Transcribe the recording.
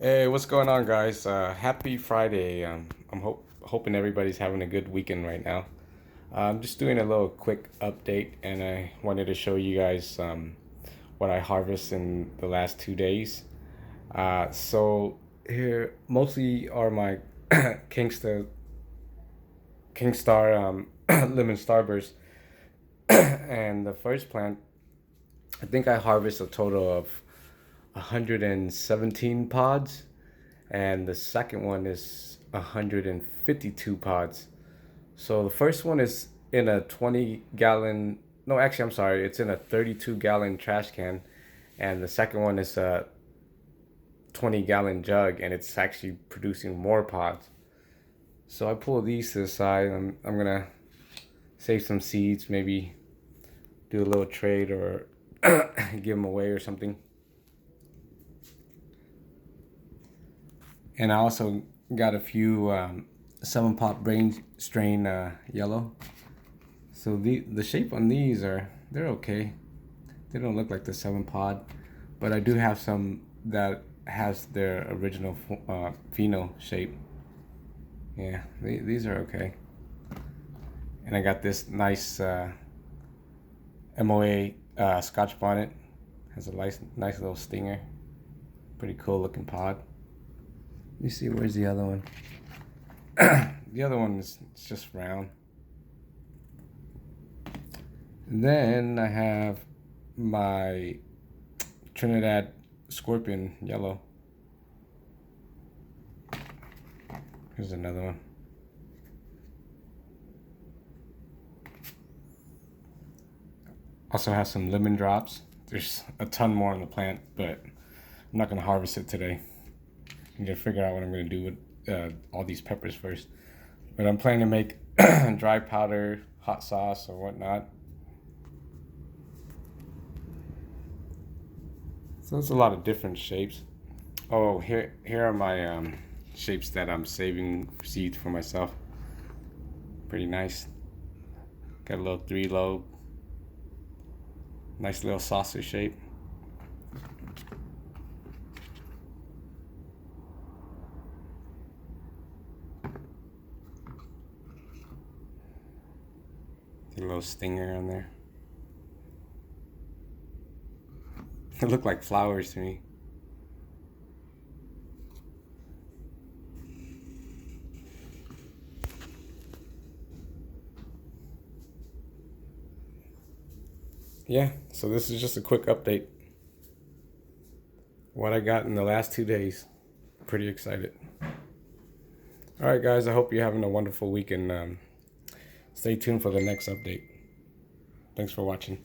Hey, what's going on, guys? Happy Friday. Hoping everybody's having a good weekend right now. I'm just doing a little quick update, and I wanted to show you guys what I harvest in the last 2 days. So here mostly are my Kingstar Kingstar lemon starburst, and the first plant. I think I harvest a total of 117 pods, and the second one is 152 pods. So the first one is in a 20 gallon, no, actually, I'm sorry, it's in a 32-gallon trash can, and the second one is a 20-gallon jug, and it's actually producing more pods. So I pull these to the side. I'm gonna save some seeds, maybe do a little trade or give them away or something. And I also got a few 7 pot brain strain yellow. So the shape on these they're okay. They don't look like the 7 pod, but I do have some that has their original pheno shape. Yeah, these are okay. And I got this nice MOA Scotch bonnet. Has a nice little stinger. Pretty cool looking pod. Let me see, where's the other one? The other one is just round. And then I have my Trinidad Scorpion yellow. Here's another one. Also have some lemon drops. There's a ton more on the plant, but I'm not gonna harvest it today. I'm gonna figure out what I'm gonna do with all these peppers first. But I'm planning to make dry powder, hot sauce, or whatnot. So it's a lot of different shapes. Oh, here are my shapes that I'm saving seeds for myself. Pretty nice. Got a little 3-lobe. Nice little saucer shape. A little stinger on there. They look like flowers to me. Yeah, so this is just a quick update. What I got in the last 2 days. Pretty excited. All right, guys, I hope you're having a wonderful week, and stay tuned for the next update. Thanks for watching.